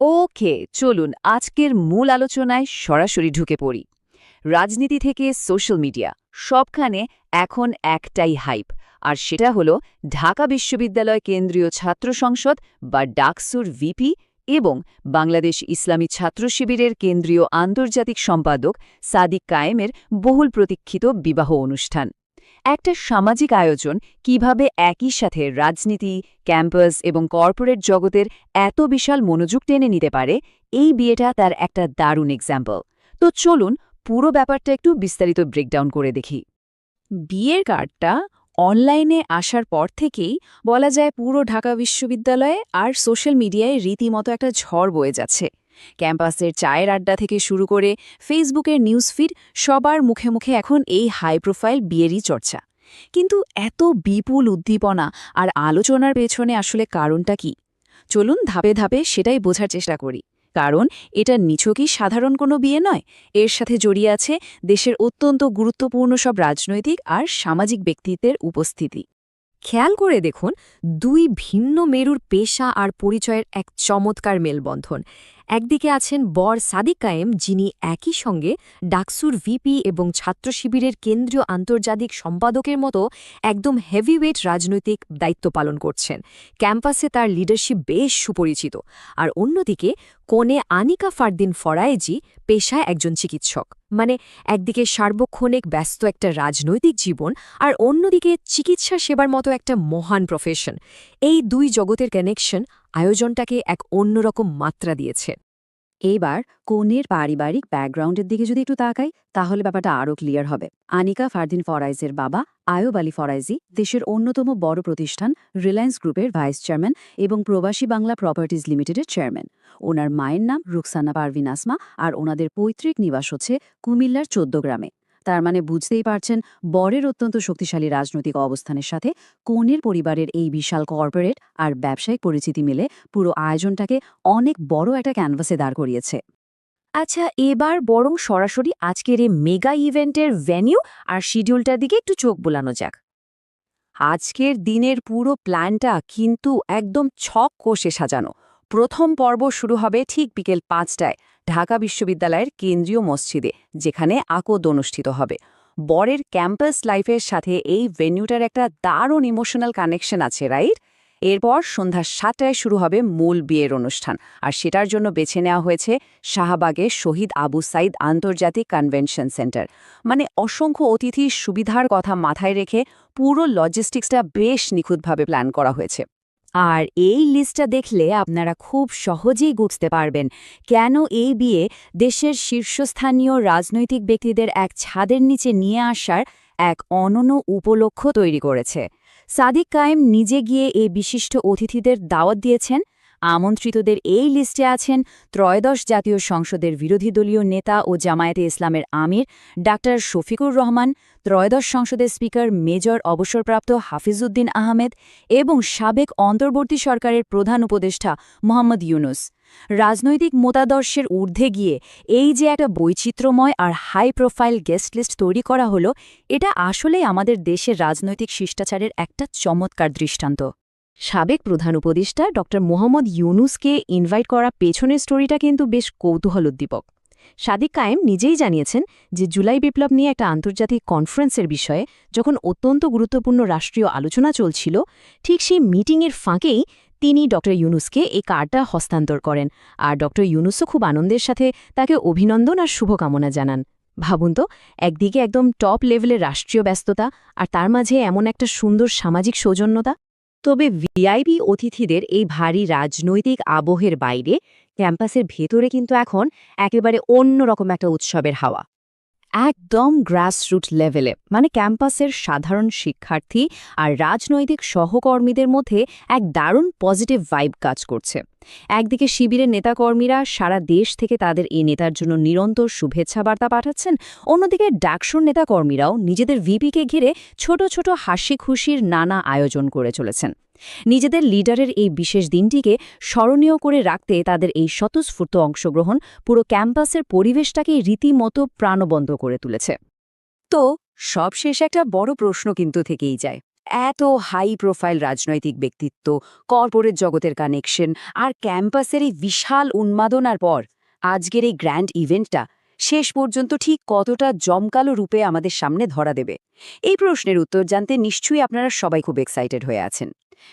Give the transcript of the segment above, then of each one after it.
ওকে, চলুন আজকের মূল আলোচনায় সরাসরি ঢুকে পড়ি। রাজনীতি থেকে সোশ্যাল মিডিয়া সবখানে এখন একটাই হাইপ, আর সেটা হলো ঢাকা বিশ্ববিদ্যালয় কেন্দ্রীয় ছাত্র সংসদ বা ডাকসুর ভিপি এবং বাংলাদেশ ইসলামী ছাত্র শিবিরের কেন্দ্রীয় আন্তর্জাতিক সম্পাদক সাদিক কায়েমের বহুল প্রতীক্ষিত বিবাহ অনুষ্ঠান। একটা সামাজিক আয়োজন কিভাবে একই সাথে রাজনীতি, ক্যাম্পাস এবং কর্পোরেট জগতের এত বিশাল মনোযোগ টেনে নিতে পারে, এই বিয়েটা তার একটা দারুণ এক্সাম্পল। তো চলুন পুরো ব্যাপারটা একটু বিস্তারিত ব্রেকডাউন করে দেখি। বিয়ের কার্ডটা অনলাইনে আসার পর থেকেই বলা যায় পুরো ঢাকা বিশ্ববিদ্যালয়ে আর সোশ্যাল মিডিয়ায় রীতিমতো একটা ঝড় বয়ে যাচ্ছে। ক্যাম্পাসের চায়ের আড্ডা থেকে শুরু করে ফেসবুকের নিউজ ফিড, সবার মুখে মুখে এখন এই হাই প্রোফাইল বিয়েরই চর্চা। কিন্তু এত বিপুল উদ্দীপনা আর আলোচনার পেছনে আসলে কারণটা কি? চলুন ধাপে ধাপে সেটাই বোঝার চেষ্টা করি। কারণ এটা নিছকই সাধারণ কোনো বিয়ে নয়, এর সাথে জড়িয়ে আছে দেশের অত্যন্ত গুরুত্বপূর্ণ সব রাজনৈতিক আর সামাজিক ব্যক্তিত্বের উপস্থিতি। খেয়াল করে দেখুন, দুই ভিন্ন মেরুর পেশা আর পরিচয়ের এক চমৎকার মেলবন্ধন। একদিকে আছেন বর সাদিক কায়েম, যিনি একই সঙ্গে ডাকসুর ভিপি এবং ছাত্র শিবিরের কেন্দ্রীয় আন্তর্জাতিক সম্পাদকের মতো একদম হেভিওয়েট রাজনৈতিক দায়িত্ব পালন করছেন। ক্যাম্পাসে তার লিডারশিপ বেশ সুপরিচিত। আর অন্যদিকে কনে আনিকা ফারদিন ফরায়েজি পেশায় একজন চিকিৎসক। মানে একদিকে সার্বক্ষণিক ব্যস্ত একটা রাজনৈতিক জীবন, আর অন্যদিকে চিকিৎসা সেবার মতো একটা মহান প্রফেশন। এই দুই জগতের কানেকশন আয়োজনটাকে এক অন্যরকম মাত্রা দিয়েছে। এইবার কনের পারিবারিক ব্যাকগ্রাউন্ডের দিকে যদি একটু তাকাই, তাহলে ব্যাপারটা আরও ক্লিয়ার হবে। আনিকা ফারদিন ফরাইজের বাবা আয়ব আলী ফরাইজি দেশের অন্যতম বড় প্রতিষ্ঠান রিলায়েন্স গ্রুপের ভাইস চেয়ারম্যান এবং প্রবাসী বাংলা প্রপার্টিজ লিমিটেডের চেয়ারম্যান। ওনার মায়ের নাম রুকসানা পারভিন আসমা, আর ওনাদের পৈতৃক নিবাস হচ্ছে কুমিল্লার ১৪ গ্রামে। তার মানে বুঝতেই পারছেন, বরের অত্যন্ত শক্তিশালী রাজনৈতিক অবস্থানের সাথে কনের পরিবারের এই বিশাল কর্পোরেট আর ব্যবসায়িক পরিচিতি মিলে পুরো আয়োজনটাকে অনেক বড় একটা ক্যানভাসে দাঁড় করিয়েছে। আচ্ছা, এবার বরং সরাসরি আজকের এই মেগা ইভেন্টের ভেন্যু আর শিডিউলটার দিকে একটু চোখ বোলানো যাক। আজকের দিনের পুরো প্ল্যানটা কিন্তু একদম ছক কষে সাজানো। প্রথম পর্ব শুরু হবে ঠিক বিকেল ৫টায় ঢাকা বিশ্ববিদ্যালয়ের কেন্দ্রীয় মসজিদে, যেখানে আকদ অনুষ্ঠিত হবে। বরের ক্যাম্পাস লাইফের সাথে এই ভেন্যুটার একটা দারুণ ইমোশনাল কানেকশন আছে, রাইট? এরপর সন্ধ্যা ৭টায় শুরু হবে মূল বিয়ের অনুষ্ঠান, আর সেটার জন্য বেছে নেওয়া হয়েছে শাহবাগের শহীদ আবু সাইদ আন্তর্জাতিক কনভেনশন সেন্টার। মানে অসংখ্য অতিথির সুবিধার কথা মাথায় রেখে পুরো লজিস্টিক্সটা বেশ নিখুঁতভাবে প্ল্যান করা হয়েছে। আর এই লিস্টটা দেখলে আপনারা খুব সহজেই বুঝতে পারবেন কেন এই বিয়ে দেশের শীর্ষস্থানীয় রাজনৈতিক ব্যক্তিদের এক ছাদের নিচে নিয়ে আসার এক অনন্য উপলক্ষ্য তৈরি করেছে। সাদিক কায়েম নিজে গিয়ে এই বিশিষ্ট অতিথিদের দাওয়াত দিয়েছেন। আমন্ত্রিতদের এই লিস্টে আছেন ত্রয়োদশ জাতীয় সংসদের বিরোধী দলীয় নেতা ও জামায়াতে ইসলামের আমির ডাক্তার শফিকুর রহমান, ত্রয়োদশ সংসদের স্পিকার মেজর অবসরপ্রাপ্ত হাফিজউদ্দিন আহমেদ এবং সাবেক অন্তর্বর্তী সরকারের প্রধান উপদেষ্টা মোহাম্মদ ইউনুস। রাজনৈতিক মতাদর্শের ঊর্ধ্বে গিয়ে এই যে একটা বৈচিত্র্যময় আর হাই প্রোফাইল গেস্ট লিস্ট তৈরি করা হলো, এটা আসলেই আমাদের দেশের রাজনৈতিক শিষ্টাচারের একটা চমৎকার দৃষ্টান্ত। সাবেক প্রধান উপদেষ্টা ড মোহাম্মদ ইউনুসকে ইনভাইট করা পেছনের স্টোরিটা কিন্তু বেশ কৌতূহলোদ্দীপক। সাদিক কায়েম নিজেই জানিয়েছেন যে জুলাই বিপ্লব নিয়ে একটা আন্তর্জাতিক কনফারেন্সের বিষয়ে যখন অত্যন্ত গুরুত্বপূর্ণ রাষ্ট্রীয় আলোচনা চলছিল, ঠিক সেই মিটিংয়ের ফাঁকেই তিনি ড ইউনুসকে এই কার্ডটা হস্তান্তর করেন। আর ড ইউনুসও খুব আনন্দের সাথে তাকে অভিনন্দন আর শুভকামনা জানান। ভাবুন তো, একদিকে একদম টপ লেভেলের রাষ্ট্রীয় ব্যস্ততা, আর তার মাঝে এমন একটা সুন্দর সামাজিক সৌজন্যতা। তবে ভিআইপি অতিথিদের এই ভারী রাজনৈতিক আবহের বাইরে ক্যাম্পাসের ভেতরে কিন্তু এখন একেবারে অন্যরকম একটা উৎসবের হাওয়া। একদম গ্রাসরুট লেভেলে, মানে ক্যাম্পাসের সাধারণ শিক্ষার্থী আর রাজনৈতিক সহকর্মীদের মধ্যে এক দারুণ পজিটিভ ভাইব কাজ করছে। একদিকে শিবিরের নেতাকর্মীরা সারা দেশ থেকে তাদের এই নেতার জন্য নিরন্তর শুভেচ্ছা বার্তা পাঠাচ্ছেন, অন্যদিকে ডাকসুর নেতাকর্মীরাও নিজেদের ভিপিকে ঘিরে ছোট ছোট হাসি খুশির নানা আয়োজন করে চলেছেন। নিজেদের লিডারের এই বিশেষ দিনটিকে স্মরণীয় করে রাখতে তাদের এই স্বতঃস্ফূর্ত অংশগ্রহণ পুরো ক্যাম্পাসের পরিবেশটাকে রীতিমতো প্রাণবন্ত করে তুলেছে। তো সবশেষে একটা বড় প্রশ্ন কিন্তু থেকেই যায়, এত হাই প্রোফাইল রাজনৈতিক ব্যক্তিত্ব, কর্পোরেট জগতের কানেকশন আর ক্যাম্পাসের এই বিশাল উন্মাদনার পর আজকের এই গ্র্যান্ড ইভেন্টটা শেষ পর্যন্ত ঠিক কতটা জমকালো রূপে আমাদের সামনে ধরা দেবে, এই প্রশ্নের উত্তর জানতে নিশ্চয়ই আপনারা সবাই খুব এক্সাইটেড হয়ে আছেন।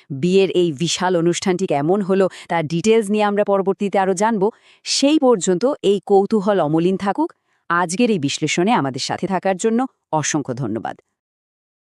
বিয়ের এই বিশাল অনুষ্ঠানটি কেমন হলো তার ডিটেলস নিয়ে আমরা পরবর্তীতে আরও জানব। সেই পর্যন্ত এই কৌতূহল অমলিন থাকুক। আজকের এই বিশ্লেষণে আমাদের সাথে থাকার জন্য অসংখ্য ধন্যবাদ।